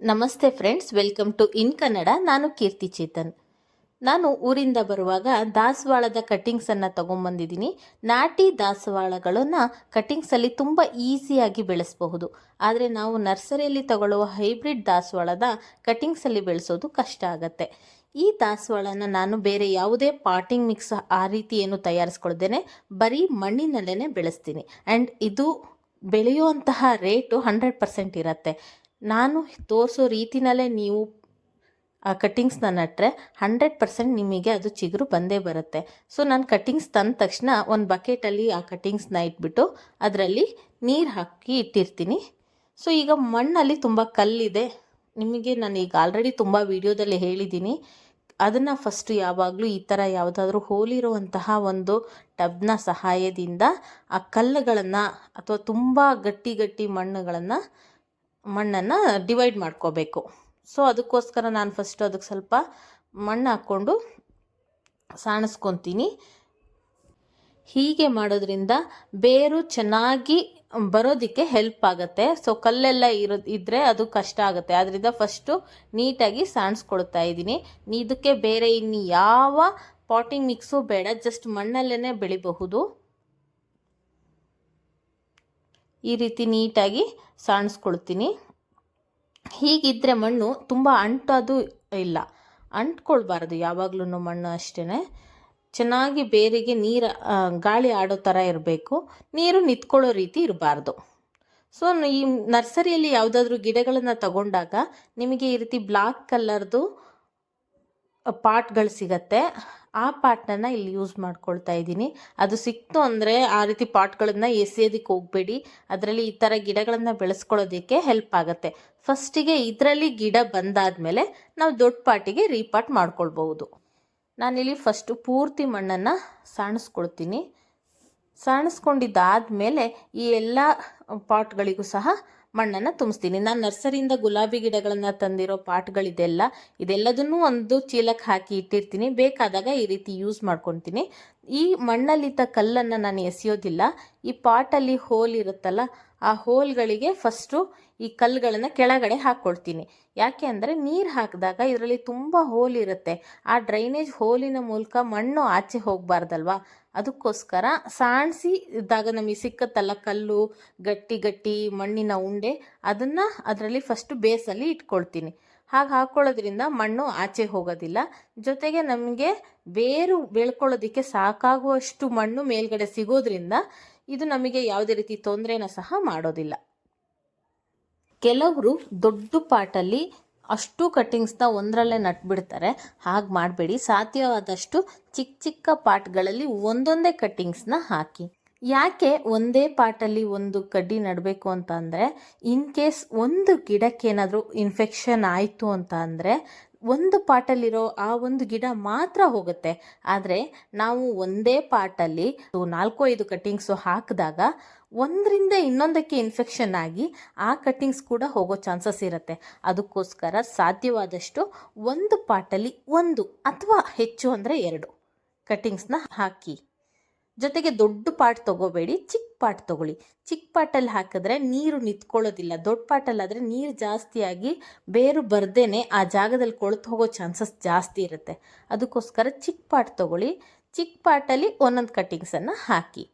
ನಮಸ್ತೆ friends, welcome to ಇನ್ ಕನ್ನಡ. ನಾನು ಕೀರ್ತಿ ಚೇತನ್. ನಾನು ಊರಿಂದ ಬರುವಾಗ ದಾಸವಾಳದ ಕಟ್ಟಿಂಗ್ಸನ್ನು ತೊಗೊಂಬಂದಿದ್ದೀನಿ. ನಾಟಿ ದಾಸವಾಳಗಳನ್ನು ಕಟ್ಟಿಂಗ್ಸಲ್ಲಿ ತುಂಬ ಈಸಿಯಾಗಿ ಬೆಳೆಸಬಹುದು. ಆದರೆ ನಾವು ನರ್ಸರಿಯಲ್ಲಿ ತಗೊಳ್ಳುವ ಹೈಬ್ರಿಡ್ ದಾಸವಾಳದ ಕಟ್ಟಿಂಗ್ಸಲ್ಲಿ ಬೆಳೆಸೋದು ಕಷ್ಟ ಆಗುತ್ತೆ. ಈ ದಾಸವಾಳನ ನಾನು ಬೇರೆ ಯಾವುದೇ ಪಾಟಿಂಗ್ ಮಿಕ್ಸ್ ಆ ರೀತಿ ಏನು ತಯಾರಿಸ್ಕೊಳ್ದೇನೆ ಬರೀ ಮಣ್ಣಿನಲ್ಲೇ ಬೆಳೆಸ್ತೀನಿ. ಆ್ಯಂಡ್ ಇದು ಬೆಳೆಯುವಂತಹ ರೇಟು 100% ಇರುತ್ತೆ. ನಾನು ತೋರಿಸೋ ರೀತಿನಲ್ಲೇ ನೀವು ಆ ಕಟ್ಟಿಂಗ್ಸ್ನ ನಟ್ಟರೆ 100% ನಿಮಗೆ ಅದು ಚಿಗುರು ಬಂದೇ ಬರುತ್ತೆ. ಸೊ ನಾನು ಕಟ್ಟಿಂಗ್ಸ್ ತಂದ ತಕ್ಷಣ ಒಂದು ಬಕೆಟಲ್ಲಿ ಆ ಕಟ್ಟಿಂಗ್ಸ್ನ ಇಟ್ಬಿಟ್ಟು ಅದರಲ್ಲಿ ನೀರು ಹಾಕಿ ಇಟ್ಟಿರ್ತೀನಿ. ಸೊ ಈಗ ಮಣ್ಣಲ್ಲಿ ತುಂಬ ಕಲ್ಲಿದೆ. ನಿಮಗೆ ನಾನು ಈಗ ಆಲ್ರೆಡಿ ತುಂಬ ವಿಡಿಯೋದಲ್ಲಿ ಹೇಳಿದ್ದೀನಿ. ಅದನ್ನು ಫಸ್ಟು ಯಾವಾಗಲೂ ಈ ಥರ ಯಾವುದಾದ್ರೂ ಹೋಲಿರುವಂತಹ ಒಂದು ಟಬ್ನ ಸಹಾಯದಿಂದ ಆ ಕಲ್ಲುಗಳನ್ನು ಅಥವಾ ತುಂಬ ಗಟ್ಟಿ ಮಣ್ಣನ್ನು ಡಿವೈಡ್ ಮಾಡ್ಕೋಬೇಕು. ಸೊ ಅದಕ್ಕೋಸ್ಕರ ನಾನು ಫಸ್ಟು ಅದಕ್ಕೆ ಸ್ವಲ್ಪ ಮಣ್ಣು ಹಾಕ್ಕೊಂಡು ಸಾಣಿಸ್ಕೊತೀನಿ. ಹೀಗೆ ಮಾಡೋದ್ರಿಂದ ಬೇರು ಚೆನ್ನಾಗಿ ಬರೋದಕ್ಕೆ ಹೆಲ್ಪ್ ಆಗುತ್ತೆ. ಸೊ ಕಲ್ಲೆಲ್ಲ ಇದ್ದರೆ ಅದು ಕಷ್ಟ ಆಗುತ್ತೆ. ಆದ್ದರಿಂದ ಫಸ್ಟು ನೀಟಾಗಿ ಸಾಣಿಸ್ಕೊಳ್ತಾ ಇದ್ದೀನಿ. ಇದಕ್ಕೆ ಬೇರೆ ಇನ್ನು ಯಾವ ಪಾಟಿಂಗ್ ಮಿಕ್ಸು ಬೇಡ, ಜಸ್ಟ್ ಮಣ್ಣಲ್ಲೇ ಬೆಳಿಬಹುದು. ಈ ರೀತಿ ನೀಟಾಗಿ ಸಾಣಿಸ್ಕೊಳ್ತೀನಿ. ಹೀಗಿದ್ದರೆ ಮಣ್ಣು ತುಂಬ ಅಂಟೋದು ಇಲ್ಲ, ಅಂಟ್ಕೊಳ್ಬಾರ್ದು ಯಾವಾಗಲೂ ಮಣ್ಣು ಅಷ್ಟೇ. ಚೆನ್ನಾಗಿ ಬೇರಿಗೆ ನೀರು ಗಾಳಿ ಆಡೋ ಥರ ಇರಬೇಕು, ನೀರು ನಿಂತ್ಕೊಳ್ಳೋ ರೀತಿ ಇರಬಾರ್ದು. ಸೊ ಈ ನರ್ಸರಿಯಲ್ಲಿ ಯಾವುದಾದ್ರೂ ಗಿಡಗಳನ್ನು ತಗೊಂಡಾಗ ನಿಮಗೆ ಈ ರೀತಿ ಬ್ಲ್ಯಾಕ್ ಕಲರ್ದು ಪಾಟ್ಗಳು ಸಿಗತ್ತೆ. ಆ ಪಾಟ್ನ ಇಲ್ಲಿ ಯೂಸ್ ಮಾಡ್ಕೊಳ್ತಾ ಇದ್ದೀನಿ. ಅದು ಸಿಕ್ತು ಅಂದರೆ ಆ ರೀತಿ ಪಾಟ್ಗಳನ್ನು ಎಸೆಯೋದಕ್ಕೆ ಹೋಗಬೇಡಿ. ಅದರಲ್ಲಿ ಈ ಥರ ಗಿಡಗಳನ್ನು ಬೆಳೆಸ್ಕೊಳ್ಳೋದಕ್ಕೆ ಹೆಲ್ಪ್ ಆಗುತ್ತೆ. ಫಸ್ಟಿಗೆ ಇದರಲ್ಲಿ ಗಿಡ ಬಂದಾದಮೇಲೆ ನಾವು ದೊಡ್ಡ ಪಾಟಿಗೆ ರೀಪಾಟ್ ಮಾಡ್ಕೊಳ್ಬಹುದು. ನಾನಿಲ್ಲಿ ಫಸ್ಟು ಪೂರ್ತಿ ಮಣ್ಣನ್ನು ಸಾಣಿಸ್ಕೊಳ್ತೀನಿ. ಸಾಣಿಸ್ಕೊಂಡಿದ್ದಾದಮೇಲೆ ಈ ಎಲ್ಲ ಪಾಟ್ಗಳಿಗೂ ಸಹ ಮಣ್ಣನ್ನು ತುಂಬಿಸ್ತೀನಿ. ನಾನು ನರ್ಸರಿಯಿಂದ ಗುಲಾಬಿ ಗಿಡಗಳನ್ನು ತಂದಿರೋ ಇದೆಲ್ಲದನ್ನೂ ಒಂದು ಚೀಲಕ್ಕೆ ಹಾಕಿ ಇಟ್ಟಿರ್ತೀನಿ. ಬೇಕಾದಾಗ ಈ ರೀತಿ ಯೂಸ್ ಮಾಡ್ಕೊತೀನಿ. ಈ ಮಣ್ಣಲ್ಲಿದ್ದ ಕಲ್ಲನ್ನು ನಾನು ಎಸೆಯೋದಿಲ್ಲ. ಈ ಪಾಟಲ್ಲಿ ಹೋಲ್ ಇರುತ್ತಲ್ಲ, ಆ ಹೋಲ್ಗಳಿಗೆ ಫಸ್ಟು ಈ ಕಲ್ಲುಗಳನ್ನು ಕೆಳಗಡೆ ಹಾಕ್ಕೊಳ್ತೀನಿ. ಯಾಕೆ ಅಂದರೆ ನೀರು ಹಾಕಿದಾಗ ಇದರಲ್ಲಿ ತುಂಬ ಹೋಲ್ ಇರುತ್ತೆ. ಆ ಡ್ರೈನೇಜ್ ಹೋಲಿನ ಮೂಲಕ ಮಣ್ಣು ಆಚೆ ಹೋಗಬಾರ್ದಲ್ವ, ಅದಕ್ಕೋಸ್ಕರ ಸಾಣಿಸಿ ಇದ್ದಾಗ ನಮಗೆ ಸಿಕ್ಕತ್ತಲ್ಲ ಕಲ್ಲು, ಗಟ್ಟಿ ಮಣ್ಣಿನ ಉಂಡೆ, ಅದನ್ನು ಅದರಲ್ಲಿ ಫಸ್ಟು ಬೇಸಲ್ಲಿ ಇಟ್ಕೊಳ್ತೀನಿ. ಹಾಗೆ ಹಾಕ್ಕೊಳ್ಳೋದ್ರಿಂದ ಮಣ್ಣು ಆಚೆ ಹೋಗೋದಿಲ್ಲ. ಜೊತೆಗೆ ನಮಗೆ ಬೇರು ಬೆಳ್ಕೊಳ್ಳೋದಕ್ಕೆ ಸಾಕಾಗುವಷ್ಟು ಮಣ್ಣು ಮೇಲ್ಗಡೆ ಸಿಗೋದ್ರಿಂದ ಇದು ನಮಗೆ ಯಾವುದೇ ರೀತಿ ತೊಂದರೆನ ಸಹ ಮಾಡೋದಿಲ್ಲ. ಕೆಲವರು ದೊಡ್ಡ ಪಾಟಲ್ಲಿ ಅಷ್ಟು ಕಟ್ಟಿಂಗ್ಸ್ನ ಒಂದರಲ್ಲೇ ನಟ್ಬಿಡ್ತಾರೆ. ಹಾಗೆ ಮಾಡಬೇಡಿ. ಸಾಧ್ಯವಾದಷ್ಟು ಚಿಕ್ಕ ಪಾಟ್ಗಳಲ್ಲಿ ಒಂದೊಂದೇ ಕಟ್ಟಿಂಗ್ಸ್ನ ಹಾಕಿ. ಯಾಕೆ ಒಂದೇ ಪಾಟಲ್ಲಿ ಒಂದು ಕಡ್ಡಿ ನಡಬೇಕು ಅಂತ ಅಂದರೆ, ಇನ್ ಕೇಸ್ ಒಂದು ಗಿಡಕ್ಕೇನಾದರೂ ಇನ್ಫೆಕ್ಷನ್ ಆಯಿತು ಅಂತ ಅಂದರೆ ಒಂದು ಪಾಟಲ್ಲಿರೋ ಆ ಒಂದು ಗಿಡ ಮಾತ್ರ ಹೋಗುತ್ತೆ. ಆದರೆ ನಾವು ಒಂದೇ ಪಾಟಲ್ಲಿ 4-5 ಕಟ್ಟಿಂಗ್ಸು ಹಾಕಿದಾಗ ಒಂದರಿಂದ ಇನ್ನೊಂದಕ್ಕೆ ಇನ್ಫೆಕ್ಷನ್ ಆಗಿ ಆ ಕಟ್ಟಿಂಗ್ಸ್ ಕೂಡ ಹೋಗೋ ಚಾನ್ಸಸ್ ಇರುತ್ತೆ. ಅದಕ್ಕೋಸ್ಕರ ಸಾಧ್ಯವಾದಷ್ಟು ಒಂದು ಪಾಟಲ್ಲಿ 1 ಅಥವಾ ಹೆಚ್ಚು ಅಂದರೆ 2 ಕಟ್ಟಿಂಗ್ಸ್ನ ಹಾಕಿ. ಜೊತೆಗೆ ದೊಡ್ಡ ಪಾಟ್ ತೊಗೋಬೇಡಿ, ಚಿಕ್ಕ ಪಾಟ್ ತೊಗೊಳ್ಳಿ. ಚಿಕ್ಕ ಪಾಟಲ್ಲಿ ಹಾಕಿದ್ರೆ ನೀರು ನಿಂತ್ಕೊಳ್ಳೋದಿಲ್ಲ. ದೊಡ್ಡ ಪಾಟಲ್ಲಾದರೆ ನೀರು ಜಾಸ್ತಿಯಾಗಿ ಬೇರು ಬರ್ದೇನೆ ಆ ಜಾಗದಲ್ಲಿ ಕೊಳ್ತು ಹೋಗೋ ಚಾನ್ಸಸ್ ಜಾಸ್ತಿ ಇರುತ್ತೆ. ಅದಕ್ಕೋಸ್ಕರ ಚಿಕ್ಕ ಪಾಟ್ ತೊಗೊಳ್ಳಿ. ಚಿಕ್ಕ ಪಾಟಲ್ಲಿ ಒಂದೊಂದು ಕಟ್ಟಿಂಗ್ಸನ್ನು ಹಾಕಿ.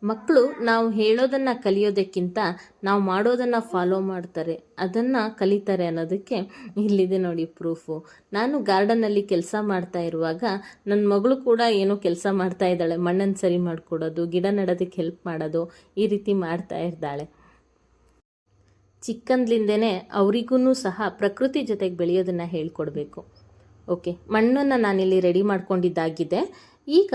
ಮಕ್ಕಳು ನಾವು ಹೇಳೋದನ್ನು ಕಲಿಯೋದಕ್ಕಿಂತ ನಾವು ಮಾಡೋದನ್ನು ಫಾಲೋ ಮಾಡ್ತಾರೆ, ಅದನ್ನು ಕಲಿತಾರೆ ಅನ್ನೋದಕ್ಕೆ ಇಲ್ಲಿದೆ ನೋಡಿ ಪ್ರೂಫು. ನಾನು ಗಾರ್ಡನಲ್ಲಿ ಕೆಲಸ ಮಾಡ್ತಾ ಇರುವಾಗ ನನ್ನ ಮಗಳು ಕೂಡ ಏನೋ ಕೆಲಸ ಮಾಡ್ತಾ ಇದ್ದಾಳೆ. ಮಣ್ಣನ್ನು ಸರಿ ಮಾಡಿಕೊಡೋದು, ಗಿಡ ನೆಡೋದಕ್ಕೆ ಹೆಲ್ಪ್ ಮಾಡೋದು, ಈ ರೀತಿ ಮಾಡ್ತಾ ಇದ್ದಾಳೆ. ಚಿಕ್ಕಂದ್ಲಿಂದೇ ಅವರಿಗೂ ಸಹ ಪ್ರಕೃತಿ ಜೊತೆಗೆ ಬೆಳೆಯೋದನ್ನು ಹೇಳ್ಕೊಡ್ಬೇಕು. ಓಕೆ, ಮಣ್ಣನ್ನು ನಾನಿಲ್ಲಿ ರೆಡಿ ಮಾಡ್ಕೊಂಡಿದ್ದಾಗಿದೆ. ಈಗ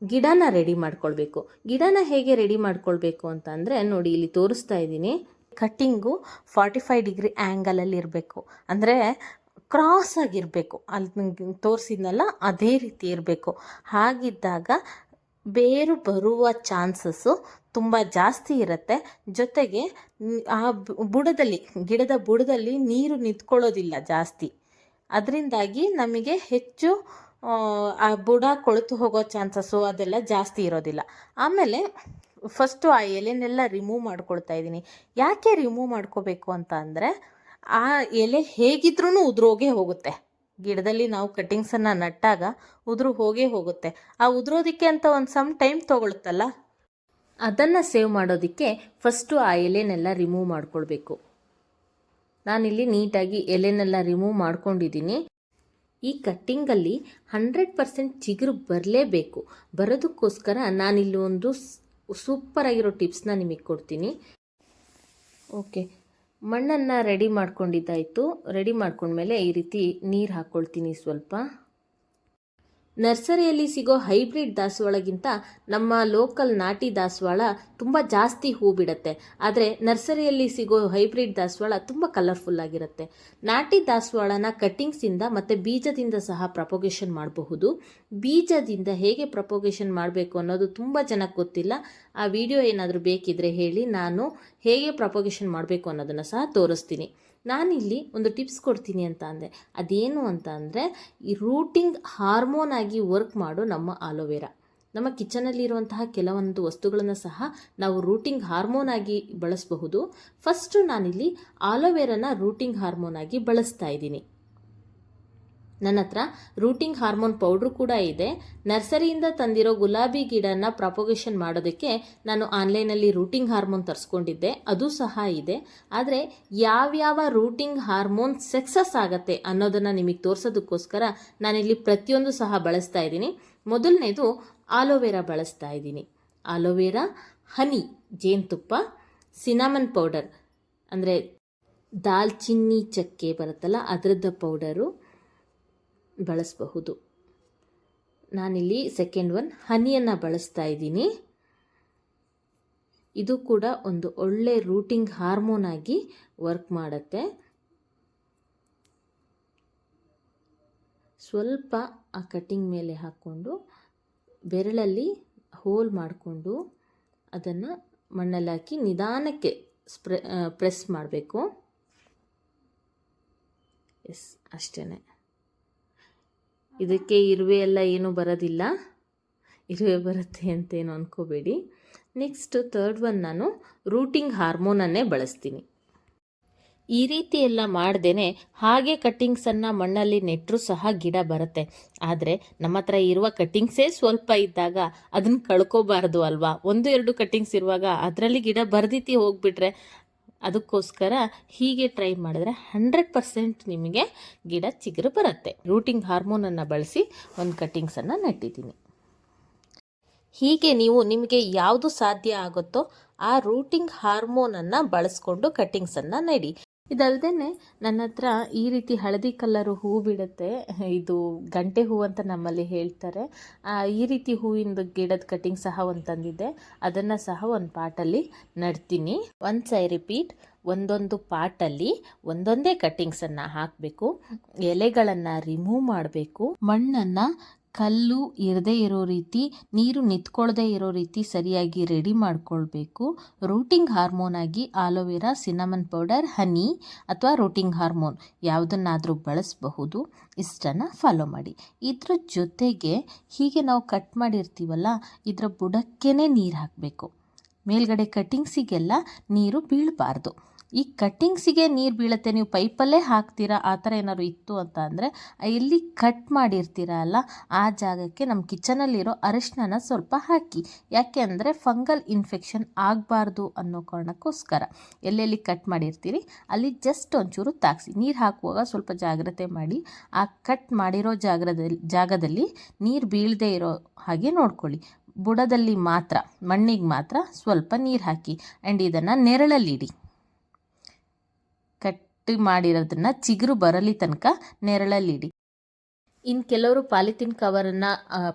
ಗಿಡನ ರೆಡಿ ಮಾಡ್ಕೊಳ್ಬೇಕು. ಗಿಡನ ಹೇಗೆ ರೆಡಿ ಮಾಡ್ಕೊಳ್ಬೇಕು ಅಂತ ಅಂದರೆ ನೋಡಿ, ಇಲ್ಲಿ ತೋರಿಸ್ತಾ ಇದ್ದೀನಿ. ಕಟ್ಟಿಂಗು 45 ಡಿಗ್ರಿ ಆ್ಯಂಗಲಲ್ಲಿ ಇರಬೇಕು. ಅಂದರೆ ಕ್ರಾಸ್ ಆಗಿರಬೇಕು. ಅಲ್ಲಿ ತೋರಿಸಿದ್ನಲ್ಲ ಅದೇ ರೀತಿ ಇರಬೇಕು. ಹಾಗಿದ್ದಾಗ ಬೇರು ಬರುವ ಚಾನ್ಸಸ್ಸು ತುಂಬ ಜಾಸ್ತಿ ಇರುತ್ತೆ. ಜೊತೆಗೆ ಆ ಗಿಡದ ಬುಡದಲ್ಲಿ ನೀರು ನಿಂತ್ಕೊಳ್ಳೋದಿಲ್ಲ ಜಾಸ್ತಿ. ಅದರಿಂದಾಗಿ ನಮಗೆ ಹೆಚ್ಚು ಆ ಬುಡ ಕೊಳೆತು ಹೋಗೋ ಚಾನ್ಸಸ್ಸು ಅದೆಲ್ಲ ಜಾಸ್ತಿ ಇರೋದಿಲ್ಲ. ಆಮೇಲೆ ಫಸ್ಟು ಆ ಎಲೆನೆಲ್ಲ ರಿಮೂವ್ ಮಾಡ್ಕೊಳ್ತಾ ಇದ್ದೀನಿ. ಯಾಕೆ ರಿಮೂವ್ ಮಾಡ್ಕೋಬೇಕು ಅಂತ ಅಂದರೆ ಆ ಎಲೆ ಹೇಗಿದ್ರೂ ಉದುರೋಗೇ ಹೋಗುತ್ತೆ. ಗಿಡದಲ್ಲಿ ನಾವು ಕಟ್ಟಿಂಗ್ಸನ್ನು ನಟ್ಟಾಗ ಉದುರು ಹೋಗೇ ಹೋಗುತ್ತೆ. ಆ ಉದುರೋದಕ್ಕೆ ಅಂತ ಒಂದು ಸಮ್ ಟೈಮ್ ತೊಗೊಳುತ್ತಲ್ಲ, ಅದನ್ನು ಸೇವ್ ಮಾಡೋದಕ್ಕೆ ಫಸ್ಟು ಆ ಎಲೆನೆಲ್ಲ ರಿಮೂವ್ ಮಾಡ್ಕೊಳ್ಬೇಕು. ನಾನಿಲ್ಲಿ ನೀಟಾಗಿ ಎಲೆನೆಲ್ಲ ರಿಮೂವ್ ಮಾಡ್ಕೊಂಡಿದ್ದೀನಿ. ಈ ಕಟ್ಟಿಂಗಲ್ಲಿ 100% ಚಿಗುರು ಬರಲೇಬೇಕು. ಬರೋದಕ್ಕೋಸ್ಕರ ನಾನಿಲ್ಲಿ ಒಂದು ಸೂಪರಾಗಿರೋ ಟಿಪ್ಸ್ನ ನಿಮಗೆ ಕೊಡ್ತೀನಿ. ಓಕೆ, ಮಣ್ಣನ್ನು ರೆಡಿ ಮಾಡ್ಕೊಂಡಿದ್ದಾಯಿತು. ರೆಡಿ ಮಾಡ್ಕೊಂಡ್ಮೇಲೆ ಈ ರೀತಿ ನೀರು ಹಾಕ್ಕೊಳ್ತೀನಿ ಸ್ವಲ್ಪ. ನರ್ಸರಿಯಲ್ಲಿ ಸಿಗೋ ಹೈಬ್ರಿಡ್ ದಾಸವಾಳಗಿಂತ ನಮ್ಮ ಲೋಕಲ್ ನಾಟಿ ದಾಸವಾಳ ತುಂಬ ಜಾಸ್ತಿ ಹೂ ಬಿಡುತ್ತೆ. ಆದರೆ ನರ್ಸರಿಯಲ್ಲಿ ಸಿಗೋ ಹೈಬ್ರಿಡ್ ದಾಸವಾಳ ತುಂಬ ಕಲರ್ಫುಲ್ ಆಗಿರುತ್ತೆ. ನಾಟಿ ದಾಸವಾಳನ ಕಟ್ಟಿಂಗ್ಸಿಂದ ಮತ್ತು ಬೀಜದಿಂದ ಸಹ ಪ್ರಪೋಗೇಷನ್ ಮಾಡಬಹುದು. ಬೀಜದಿಂದ ಹೇಗೆ ಪ್ರಪೋಗೇಷನ್ ಮಾಡಬೇಕು ಅನ್ನೋದು ತುಂಬ ಜನಕ್ಕೆ ಗೊತ್ತಿಲ್ಲ. ಆ ವಿಡಿಯೋ ಏನಾದರೂ ಬೇಕಿದ್ರೆ ಹೇಳಿ, ನಾನು ಹೇಗೆ ಪ್ರಪೋಗೇಷನ್ ಮಾಡಬೇಕು ಅನ್ನೋದನ್ನು ಸಹ ತೋರಿಸ್ತೀನಿ. ನಾನಿಲ್ಲಿ ಒಂದು ಟಿಪ್ಸ್ ಕೊಡ್ತೀನಿ ಅಂತ ಅಂದೆ. ಅದೇನು ಅಂತ ಅಂದರೆ, ಈ ರೂಟಿಂಗ್ ಹಾರ್ಮೋನ್ ಆಗಿ ವರ್ಕ್ ಮಾಡೋ ನಮ್ಮ ಆಲೋವೆರಾ. ನಮ್ಮ ಕಿಚನಲ್ಲಿರುವಂತಹ ಕೆಲವೊಂದು ವಸ್ತುಗಳನ್ನು ಸಹ ನಾವು ರೂಟಿಂಗ್ ಹಾರ್ಮೋನ್ ಆಗಿ ಬಳಸಬಹುದು. ಫಸ್ಟು ನಾನಿಲ್ಲಿ ಆಲೋವೆರಾನ ರೂಟಿಂಗ್ ಹಾರ್ಮೋನ್ ಆಗಿ ಬಳಸ್ತಾ ಇದ್ದೀನಿ. ನನ್ನ ಹತ್ರ ರೂಟಿಂಗ್ ಹಾರ್ಮೋನ್ ಪೌಡ್ರು ಕೂಡ ಇದೆ. ನರ್ಸರಿಯಿಂದ ತಂದಿರೋ ಗುಲಾಬಿ ಗಿಡನ ಪ್ರಪೋಗೇಷನ್ ಮಾಡೋದಕ್ಕೆ ನಾನು ಆನ್ಲೈನಲ್ಲಿ ರೂಟಿಂಗ್ ಹಾರ್ಮೋನ್ ತರಿಸ್ಕೊಂಡಿದ್ದೆ, ಅದು ಸಹ ಇದೆ. ಆದರೆ ಯಾವ್ಯಾವ ರೂಟಿಂಗ್ ಹಾರ್ಮೋನ್ ಸಕ್ಸಸ್ ಆಗುತ್ತೆ ಅನ್ನೋದನ್ನು ನಿಮಗೆ ತೋರಿಸೋದಕ್ಕೋಸ್ಕರ ನಾನಿಲ್ಲಿ ಪ್ರತಿಯೊಂದು ಸಹ ಬಳಸ್ತಾ ಇದ್ದೀನಿ. ಮೊದಲನೇದು ಆಲೋವೆರಾ ಬಳಸ್ತಾ ಇದ್ದೀನಿ. ಆಲೋವೆರಾ, ಹನಿ ಜೇನುತುಪ್ಪ, ಸಿನಾಮನ್ ಪೌಡರ್ ಅಂದರೆ ದಾಲ್ಚಿನ್ನಿ ಚಕ್ಕೆ ಬರುತ್ತಲ್ಲ ಅದರದ್ದು ಪೌಡರು ಬಳಸಬಹುದು. ನಾನಿಲ್ಲಿ ಸೆಕೆಂಡ್ ಒನ್ ಹನಿಯನ್ನು ಬಳಸ್ತಾ ಇದ್ದೀನಿ. ಇದು ಕೂಡ ಒಂದು ಒಳ್ಳೆ ರೂಟಿಂಗ್ ಹಾರ್ಮೋನ್ ಆಗಿ ವರ್ಕ್ ಮಾಡುತ್ತೆ. ಸ್ವಲ್ಪ ಆ ಕಟ್ಟಿಂಗ್ ಮೇಲೆ ಹಾಕ್ಕೊಂಡು ಬೆರಳಲ್ಲಿ ಹೋಲ್ ಮಾಡಿಕೊಂಡು ಅದನ್ನು ಮಣ್ಣಲ್ಲಿ ಹಾಕಿ ನಿಧಾನಕ್ಕೆ ಪ್ರೆಸ್ ಮಾಡಬೇಕು. ಎಸ್, ಅಷ್ಟೇ. ಇದಕ್ಕೆ ಇರುವೆ ಎಲ್ಲ ಏನೂ ಬರೋದಿಲ್ಲ, ಇರುವೆ ಬರುತ್ತೆ ಅಂತೇನು ಅಂದ್ಕೋಬೇಡಿ. ನೆಕ್ಸ್ಟ್ ಥರ್ಡ್ ಒನ್, ನಾನು ರೂಟಿಂಗ್ ಹಾರ್ಮೋನನ್ನೇ ಬಳಸ್ತೀನಿ. ಈ ರೀತಿ ಎಲ್ಲ ಮಾಡ್ದೇ ಹಾಗೆ ಕಟ್ಟಿಂಗ್ಸನ್ನು ಮಣ್ಣಲ್ಲಿ ನೆಟ್ಟರೂ ಸಹ ಗಿಡ ಬರುತ್ತೆ. ಆದರೆ ನಮ್ಮ ಹತ್ರ ಇರುವ ಕಟ್ಟಿಂಗ್ಸೇ ಸ್ವಲ್ಪ ಇದ್ದಾಗ ಅದನ್ನು ಕಳ್ಕೋಬಾರ್ದು ಅಲ್ವಾ? 1-2 ಕಟ್ಟಿಂಗ್ಸ್ ಇರುವಾಗ ಅದರಲ್ಲಿ ಗಿಡ ಬರ್ದಿತಿ ಹೋಗಿಬಿಟ್ರೆ, ಅದಕ್ಕೋಸ್ಕರ ಹೀಗೆ ಟ್ರೈ ಮಾಡಿದ್ರೆ 100% ನಿಮಗೆ ಗಿಡ ಚಿಗುರು ಬರುತ್ತೆ. ರೂಟಿಂಗ್ ಹಾರ್ಮೋನನ್ನು ಬಳಸಿ ಒಂದು ಕಟ್ಟಿಂಗ್ಸನ್ನು ನೆಟ್ಟಿದ್ದೀನಿ. ಹೀಗೆ ನೀವು ನಿಮಗೆ ಯಾವುದು ಸಾಧ್ಯ ಆಗುತ್ತೋ ಆ ರೂಟಿಂಗ್ ಹಾರ್ಮೋನನ್ನು ಬಳಸ್ಕೊಂಡು ಕಟ್ಟಿಂಗ್ಸನ್ನು ನೆಡಿ. ಇದಲ್ಲದೆ ನನ್ನ ಹತ್ರ ಈ ರೀತಿ ಹಳದಿ ಕಲರು ಹೂ ಬಿಡುತ್ತೆ. ಇದು ಗಂಟೆ ಹೂ ಅಂತ ನಮ್ಮಲ್ಲಿ ಹೇಳ್ತಾರೆ. ಈ ರೀತಿ ಹೂವಿಂದು ಗಿಡದ ಕಟ್ಟಿಂಗ್ ಸಹ ಒಂದು ತಂದಿದ್ದೆ. ಅದನ್ನು ಸಹ ಒಂದು ಪಾಟಲ್ಲಿ ನಡ್ತೀನಿ. ಒನ್ಸ್ ಐ ರಿಪೀಟ್, ಒಂದೊಂದು ಪಾಟಲ್ಲಿ ಒಂದೊಂದೇ ಕಟ್ಟಿಂಗ್ಸನ್ನು ಹಾಕಬೇಕು. ಎಲೆಗಳನ್ನು ರಿಮೂವ್ ಮಾಡಬೇಕು. ಮಣ್ಣನ್ನು ಕಲ್ಲು ಇರದೇ ಇರೋ ರೀತಿ, ನೀರು ನಿಂತ್ಕೊಳ್ಳದೆ ಇರೋ ರೀತಿ ಸರಿಯಾಗಿ ರೆಡಿ ಮಾಡ್ಕೊಳ್ಬೇಕು. ರೂಟಿಂಗ್ ಹಾರ್ಮೋನ್ ಆಗಿ ಆಲೋವೆರಾ, ಸಿನಮನ್ ಪೌಡರ್, ಹನಿ ಅಥವಾ ರೂಟಿಂಗ್ ಹಾರ್ಮೋನ್ ಯಾವುದನ್ನಾದರೂ ಬಳಸಬಹುದು. ಇಷ್ಟನ್ನು ಫಾಲೋ ಮಾಡಿ. ಇದ್ರ ಜೊತೆಗೆ ಹೀಗೆ ನಾವು ಕಟ್ ಮಾಡಿರ್ತೀವಲ್ಲ, ಇದರ ಬುಡಕ್ಕೇ ನೀರು ಹಾಕಬೇಕು. ಮೇಲ್ಗಡೆ ಕಟ್ಟಿಂಗ್ಸಿಗೆಲ್ಲ ನೀರು ಬೀಳಬಾರ್ದು. ಈ ಕಟ್ಟಿಂಗ್ಸಿಗೆ ನೀರು ಬೀಳುತ್ತೆ, ನೀವು ಪೈಪಲ್ಲೇ ಹಾಕ್ತೀರಾ, ಆ ಥರ ಏನಾದ್ರು ಇತ್ತು ಅಂತ ಅಂದರೆ ಎಲ್ಲಿ ಕಟ್ ಮಾಡಿರ್ತೀರ ಅಲ್ಲ ಆ ಜಾಗಕ್ಕೆ ನಮ್ಮ ಕಿಚನಲ್ಲಿರೋ ಅರಿಶಿನ ಸ್ವಲ್ಪ ಹಾಕಿ. ಯಾಕೆ ಅಂದರೆ ಫಂಗಲ್ ಇನ್ಫೆಕ್ಷನ್ ಆಗಬಾರ್ದು ಅನ್ನೋ ಕಾರಣಕ್ಕೋಸ್ಕರ ಎಲ್ಲೆಲ್ಲಿ ಕಟ್ ಮಾಡಿರ್ತೀರಿ ಅಲ್ಲಿ ಜಸ್ಟ್ ಒಂಚೂರು ತಾಗಿಸಿ. ನೀರು ಹಾಕುವಾಗ ಸ್ವಲ್ಪ ಜಾಗ್ರತೆ ಮಾಡಿ. ಆ ಕಟ್ ಮಾಡಿರೋ ಜಾಗದಲ್ಲಿ ನೀರು ಬೀಳದೇ ಇರೋ ಹಾಗೆ ನೋಡ್ಕೊಳ್ಳಿ. ಬುಡದಲ್ಲಿ ಮಾತ್ರ, ಮಣ್ಣಿಗೆ ಮಾತ್ರ ಸ್ವಲ್ಪ ನೀರು ಹಾಕಿ. ಆ್ಯಂಡ್ ಇದನ್ನು ನೆರಳಲ್ಲಿಡಿ. ಕಟ್ ಮಾಡಿರೋದನ್ನ ಚಿಗುರು ಬರಲಿ ತನಕ ನೆರಳಲ್ಲಿಡಿ. ಇನ್ನು ಕೆಲವರು ಪಾಲಿಥಿನ್ ಕವರನ್ನು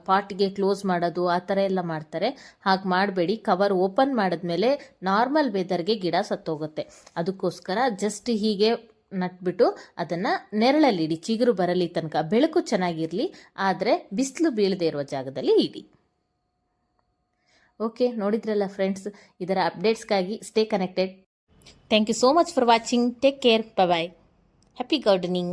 ಪಾಟ್ಗೆ ಕ್ಲೋಸ್ ಮಾಡೋದು ಆ ಥರ ಎಲ್ಲ ಮಾಡ್ತಾರೆ. ಹಾಗೆ ಮಾಡಬೇಡಿ. ಕವರ್ ಓಪನ್ ಮಾಡಿದ್ಮೇಲೆ ನಾರ್ಮಲ್ ವೆದರ್ಗೆ ಗಿಡ ಸತ್ತೋಗುತ್ತೆ. ಅದಕ್ಕೋಸ್ಕರ ಜಸ್ಟ್ ಹೀಗೆ ನಟ್ಬಿಟ್ಟು ಅದನ್ನು ನೆರಳಲ್ಲಿಡಿ, ಚಿಗುರು ಬರಲಿ ತನಕ. ಬೆಳಕು ಚೆನ್ನಾಗಿರಲಿ, ಆದರೆ ಬಿಸಿಲು ಬೀಳದೇ ಇರುವ ಜಾಗದಲ್ಲಿ ಇಡಿ. ಓಕೆ, ನೋಡಿದ್ರಲ್ಲ ಫ್ರೆಂಡ್ಸ್, ಇದರ ಅಪ್ಡೇಟ್ಸ್ಗಾಗಿ stay connected. Thank you so much for watching. Take care. Bye-bye. Happy gardening.